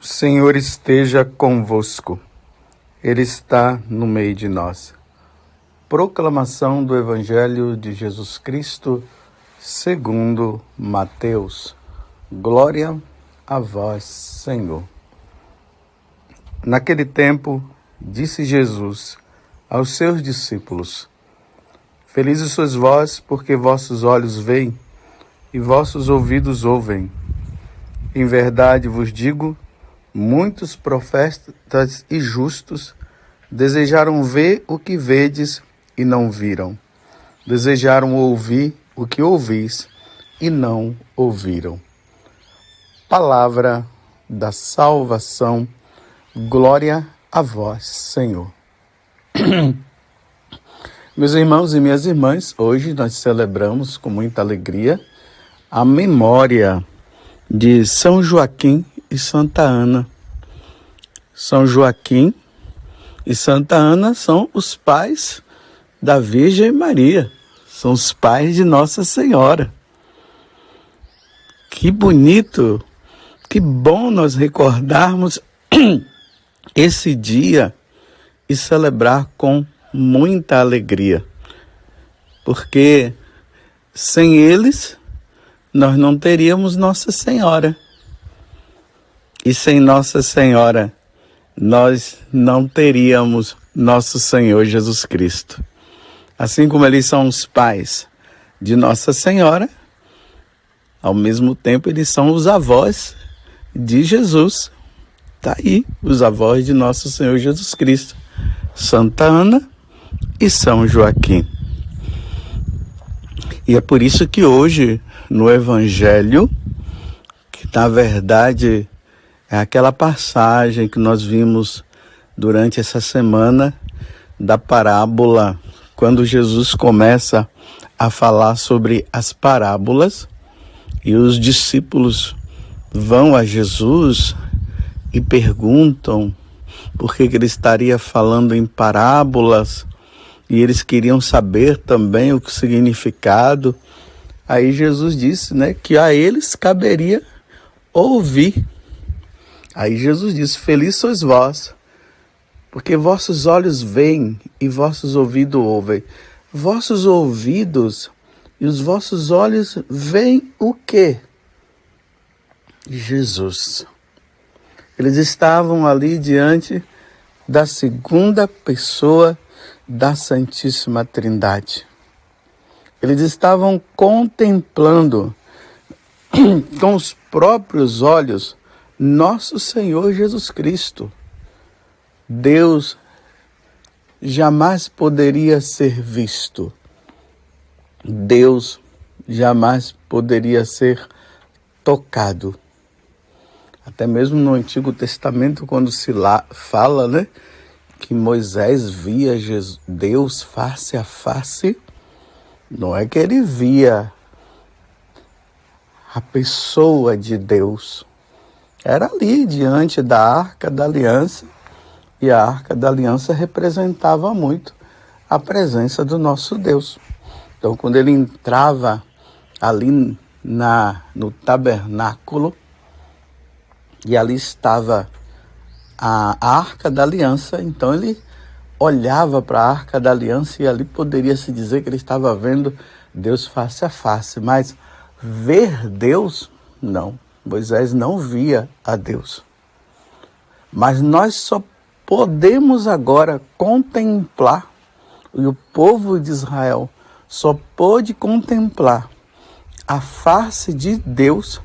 O Senhor esteja convosco, Ele está no meio de nós. Proclamação do Evangelho de Jesus Cristo, segundo Mateus. Glória a vós, Senhor. Naquele tempo, disse Jesus aos seus discípulos: Felizes sois vós, porque vossos olhos veem e vossos ouvidos ouvem. Em verdade vos digo, muitos profetas e justos desejaram ver o que vedes e não viram. Desejaram ouvir o que ouvis e não ouviram. Palavra da salvação. Glória a vós, Senhor. Meus irmãos e minhas irmãs, hoje nós celebramos com muita alegria a memória de São Joaquim e Santa Ana. São Joaquim e Santa Ana são os pais da Virgem Maria, são os pais de Nossa Senhora. Que bonito, que bom nós recordarmos esse dia e celebrar com muita alegria, porque sem eles nós não teríamos Nossa Senhora. E sem Nossa Senhora, nós não teríamos nosso Senhor Jesus Cristo. Assim como eles são os pais de Nossa Senhora, ao mesmo tempo eles são os avós de Jesus. Está aí, os avós de nosso Senhor Jesus Cristo, Santa Ana e São Joaquim. E é por isso que hoje, no Evangelho, que na verdade é aquela passagem que nós vimos durante essa semana da parábola, quando Jesus começa a falar sobre as parábolas e os discípulos vão a Jesus e perguntam por que ele estaria falando em parábolas e eles queriam saber também o significado. Aí Jesus disse, que a eles caberia ouvir. Aí Jesus disse: Feliz sois vós, porque vossos olhos veem e vossos ouvidos ouvem. Vossos ouvidos e os vossos olhos veem o quê? Jesus. Eles estavam ali diante da segunda pessoa da Santíssima Trindade. Eles estavam contemplando com os próprios olhos nosso Senhor Jesus Cristo. Deus jamais poderia ser visto. Deus jamais poderia ser tocado. Até mesmo no Antigo Testamento, quando se fala, que Moisés via Deus face a face, não é que ele via a pessoa de Deus. Era ali, diante da Arca da Aliança, e a Arca da Aliança representava muito a presença do nosso Deus. Então, quando ele entrava ali no tabernáculo, e ali estava a Arca da Aliança, então ele olhava para a Arca da Aliança e ali poderia se dizer que ele estava vendo Deus face a face, mas ver Deus, não. Moisés não via a Deus. Mas nós só podemos agora contemplar, e o povo de Israel só pôde contemplar a face de Deus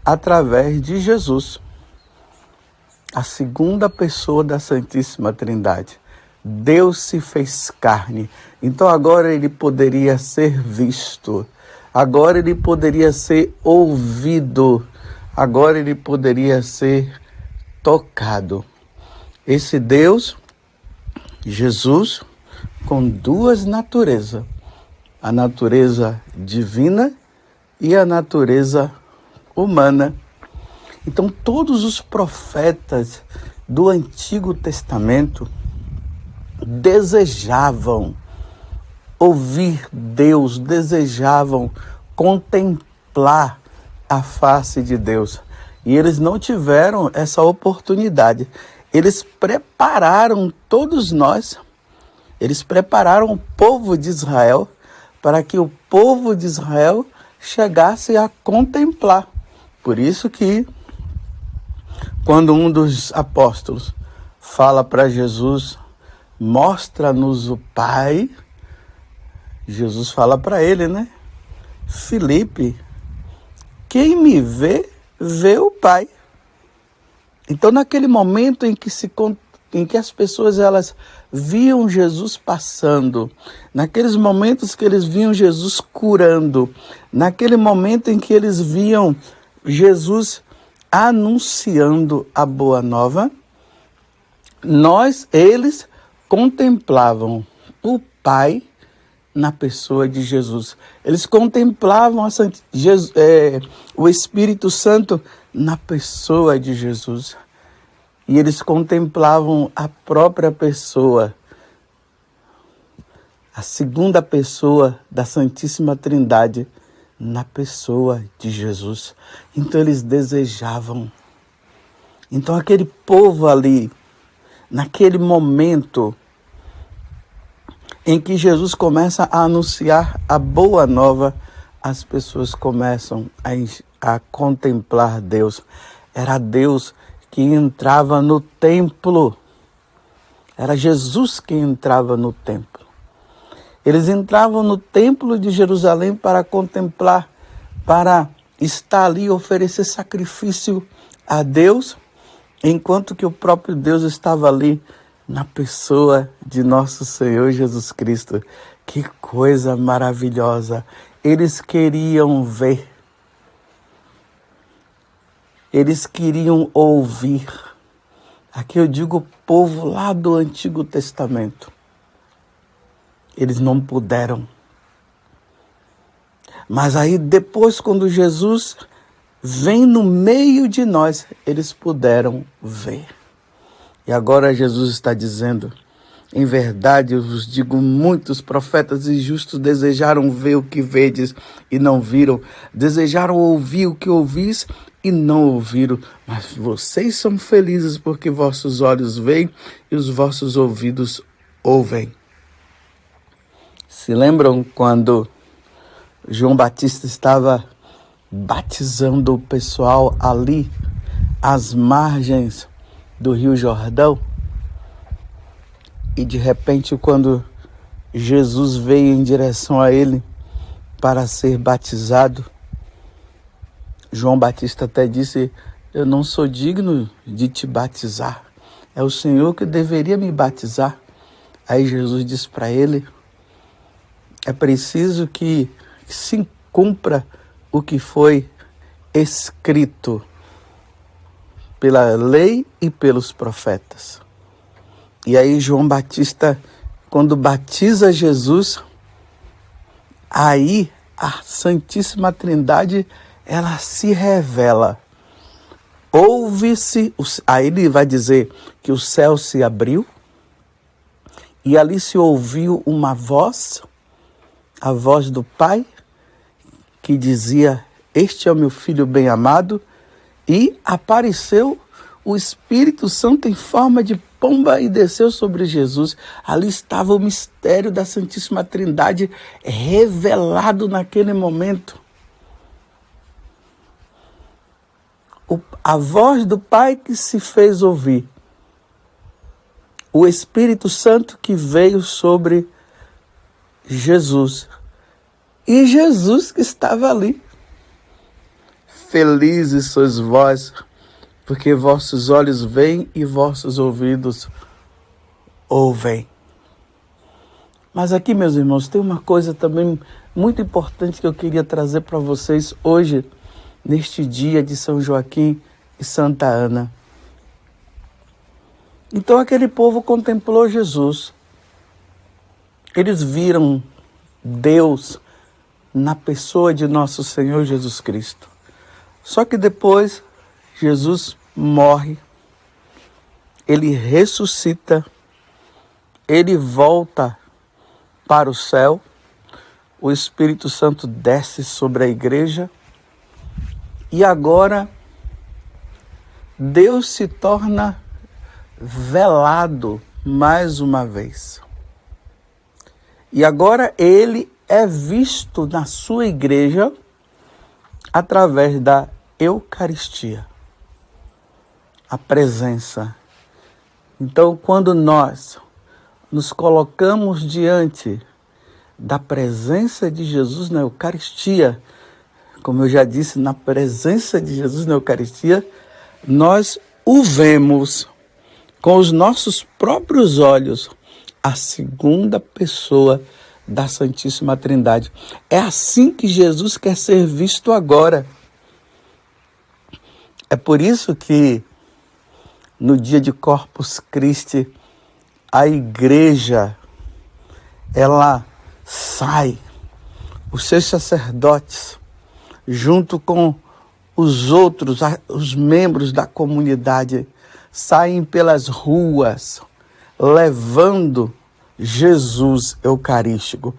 através de Jesus, a segunda pessoa da Santíssima Trindade. Deus se fez carne, então agora ele poderia ser visto, agora ele poderia ser ouvido, agora ele poderia ser tocado. Esse Deus, Jesus, com duas naturezas, a natureza divina e a natureza humana. Então todos os profetas do Antigo Testamento desejavam ouvir Deus, desejavam contemplar a face de Deus. E eles não tiveram essa oportunidade. Eles prepararam todos nós, eles prepararam o povo de Israel para que o povo de Israel chegasse a contemplar. Por isso que, quando um dos apóstolos fala para Jesus, mostra-nos o Pai, Jesus fala para ele, né? Filipe, quem me vê, vê o Pai. Então, naquele momento em que as pessoas elas viam Jesus passando, naqueles momentos que eles viam Jesus curando, naquele momento em que eles viam Jesus anunciando a boa nova, eles contemplavam o Pai na pessoa de Jesus. Eles contemplavam o Espírito Santo na pessoa de Jesus. E eles contemplavam a própria pessoa, a segunda pessoa da Santíssima Trindade, na pessoa de Jesus. Então eles desejavam. Então aquele povo ali, naquele momento em que Jesus começa a anunciar a boa nova, as pessoas começam a contemplar Deus. Era Deus que entrava no templo. Era Jesus que entrava no templo. Eles entravam no templo de Jerusalém para contemplar, para estar ali e oferecer sacrifício a Deus, enquanto que o próprio Deus estava ali na pessoa de nosso Senhor Jesus Cristo. Que coisa maravilhosa! Eles queriam ver. Eles queriam ouvir. Aqui eu digo o povo lá do Antigo Testamento. Eles não puderam. Mas aí depois, quando Jesus vem no meio de nós, eles puderam ver. E agora Jesus está dizendo, em verdade eu vos digo, muitos profetas e justos desejaram ver o que vedes e não viram, desejaram ouvir o que ouvis e não ouviram, mas vocês são felizes porque vossos olhos veem e os vossos ouvidos ouvem. Se lembram quando João Batista estava batizando o pessoal ali, às margens do Rio Jordão? E de repente, quando Jesus veio em direção a ele para ser batizado, João Batista até disse, eu não sou digno de te batizar, é o Senhor que deveria me batizar. Aí Jesus disse para ele, é preciso que se cumpra o que foi escrito pela lei e pelos profetas. E aí João Batista, quando batiza Jesus, aí a Santíssima Trindade, ela se revela. Ouve-se, aí ele vai dizer que o céu se abriu, e ali se ouviu uma voz, a voz do Pai, que dizia, este é o meu Filho bem-amado, e apareceu o Espírito Santo em forma de pomba e desceu sobre Jesus. Ali estava o mistério da Santíssima Trindade revelado naquele momento. A voz do Pai que se fez ouvir. O Espírito Santo que veio sobre Jesus. E Jesus que estava ali. Felizes sois vós, porque vossos olhos veem e vossos ouvidos ouvem. Mas aqui, meus irmãos, tem uma coisa também muito importante que eu queria trazer para vocês hoje, neste dia de São Joaquim e Santa Ana. Então aquele povo contemplou Jesus. Eles viram Deus na pessoa de nosso Senhor Jesus Cristo. Só que depois Jesus morre, ele ressuscita, ele volta para o céu, o Espírito Santo desce sobre a igreja e agora Deus se torna velado mais uma vez. E agora ele é visto na sua igreja através da Eucaristia, a presença. Então, quando nós nos colocamos diante da presença de Jesus na Eucaristia, como eu já disse, na presença de Jesus na Eucaristia, nós o vemos com os nossos próprios olhos, a segunda pessoa da Santíssima Trindade. É assim que Jesus quer ser visto agora. É por isso que no dia de Corpus Christi, a igreja, ela sai, os seus sacerdotes, junto com os outros, os membros da comunidade, saem pelas ruas, levando Jesus Eucarístico,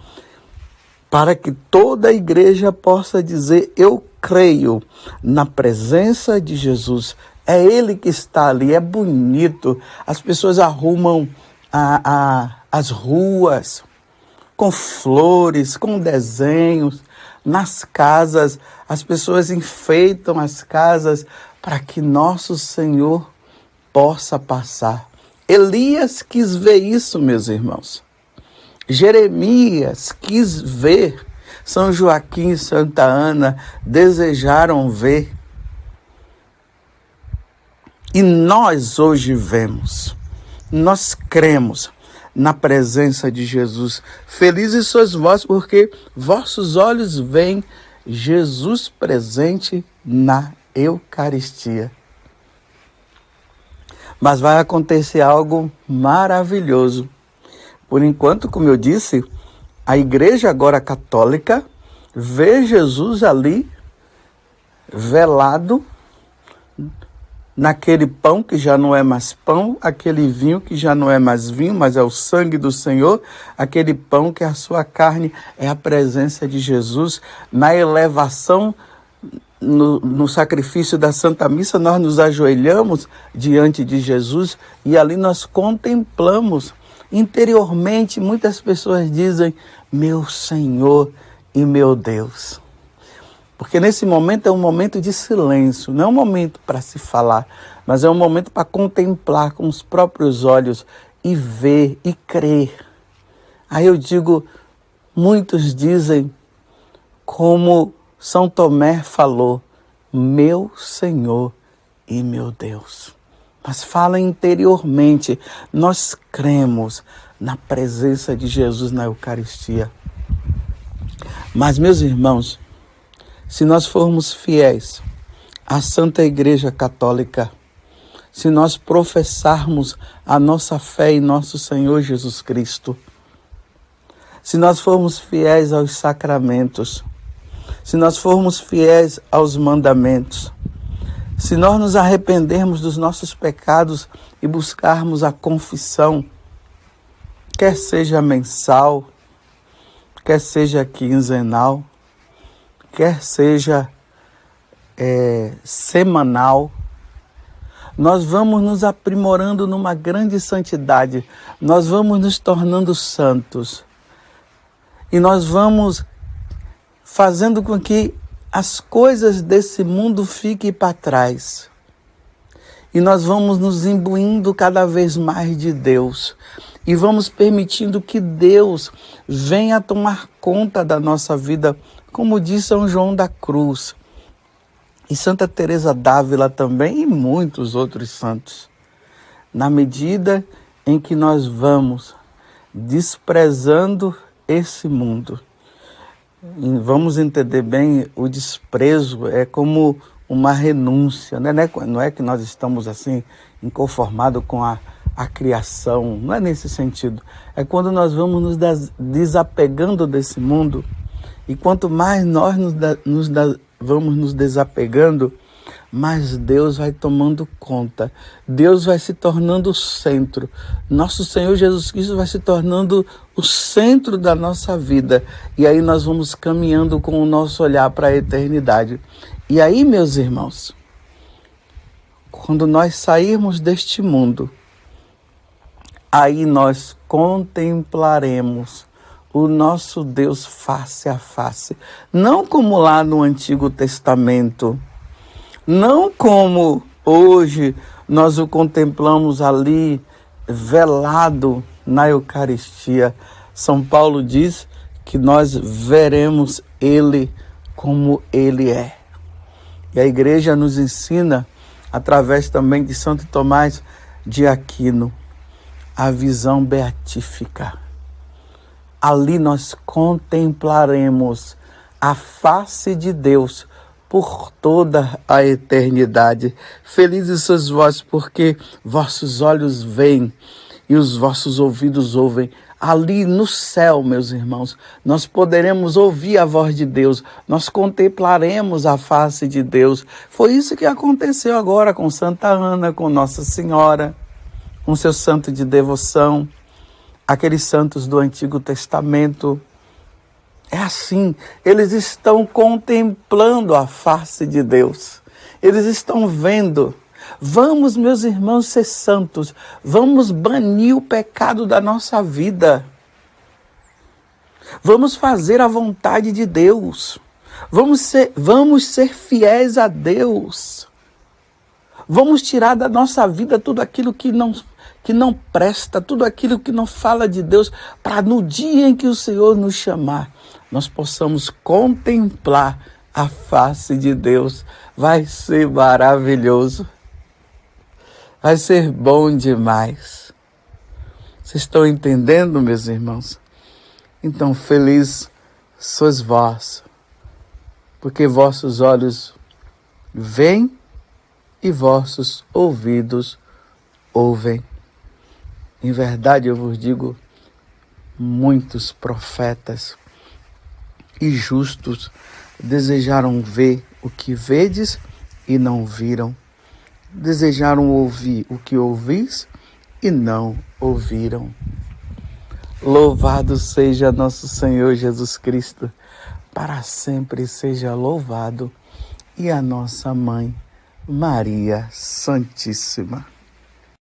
para que toda a igreja possa dizer: eu creio na presença de Jesus. É Ele que está ali, é bonito. As pessoas arrumam as ruas com flores, com desenhos. Nas casas, as pessoas enfeitam as casas para que nosso Senhor possa passar. Elias quis ver isso, meus irmãos. Jeremias quis ver. São Joaquim e Santa Ana desejaram ver. E nós hoje vemos, nós cremos na presença de Jesus. Felizes sois vós, porque vossos olhos veem Jesus presente na Eucaristia. Mas vai acontecer algo maravilhoso. Por enquanto, como eu disse, a igreja agora católica vê Jesus ali velado, naquele pão que já não é mais pão, aquele vinho que já não é mais vinho, mas é o sangue do Senhor, aquele pão que é a sua carne, é a presença de Jesus. Na elevação, no sacrifício da Santa Missa, nós nos ajoelhamos diante de Jesus e ali nós contemplamos. Interiormente, muitas pessoas dizem: meu Senhor e meu Deus. Porque nesse momento é um momento de silêncio, não é um momento para se falar, mas é um momento para contemplar com os próprios olhos e ver e crer. Aí eu digo, muitos dizem, como São Tomé falou: meu Senhor e meu Deus. Mas fala interiormente, nós cremos na presença de Jesus na Eucaristia. Mas, meus irmãos, se nós formos fiéis à Santa Igreja Católica, se nós professarmos a nossa fé em nosso Senhor Jesus Cristo, se nós formos fiéis aos sacramentos, se nós formos fiéis aos mandamentos, se nós nos arrependermos dos nossos pecados e buscarmos a confissão, quer seja mensal, quer seja quinzenal, quer seja semanal, nós vamos nos aprimorando numa grande santidade, nós vamos nos tornando santos e nós vamos fazendo com que as coisas desse mundo fiquem para trás. E nós vamos nos imbuindo cada vez mais de Deus. E vamos permitindo que Deus venha tomar conta da nossa vida, como diz São João da Cruz. E Santa Teresa d'Ávila também, e muitos outros santos. Na medida em que nós vamos desprezando esse mundo, e vamos entender bem, o desprezo é como uma renúncia, né? Não é que nós estamos assim inconformados com a criação, não é nesse sentido. É quando nós vamos nos desapegando desse mundo, e quanto mais nós vamos nos desapegando, mais Deus vai tomando conta. Deus vai se tornando o centro. Nosso Senhor Jesus Cristo vai se tornando o centro da nossa vida. E aí nós vamos caminhando com o nosso olhar para a eternidade. E aí, meus irmãos, quando nós sairmos deste mundo, aí nós contemplaremos o nosso Deus face a face. Não como lá no Antigo Testamento, não como hoje nós o contemplamos ali velado na Eucaristia. São Paulo diz que nós veremos Ele como Ele é. E a igreja nos ensina, através também de Santo Tomás de Aquino, a visão beatífica. Ali nós contemplaremos a face de Deus por toda a eternidade. Felizes sois vós, porque vossos olhos veem e os vossos ouvidos ouvem. Ali no céu, meus irmãos, nós poderemos ouvir a voz de Deus, nós contemplaremos a face de Deus. Foi isso que aconteceu agora com Santa Ana, com Nossa Senhora, com seu santo de devoção, aqueles santos do Antigo Testamento. É assim, eles estão contemplando a face de Deus, eles estão vendo. Vamos, meus irmãos, ser santos, vamos banir o pecado da nossa vida, vamos fazer a vontade de Deus, vamos ser fiéis a Deus, vamos tirar da nossa vida tudo aquilo que não presta, tudo aquilo que não fala de Deus, para no dia em que o Senhor nos chamar, nós possamos contemplar a face de Deus. Vai ser maravilhoso. Vai ser bom demais. Vocês estão entendendo, meus irmãos? Então, feliz sois vós, porque vossos olhos veem e vossos ouvidos ouvem. Em verdade, eu vos digo, muitos profetas e justos desejaram ver o que vedes e não viram. Desejaram ouvir o que ouvis e não ouviram. Louvado seja nosso Senhor Jesus Cristo, para sempre seja louvado, e a nossa Mãe, Maria Santíssima.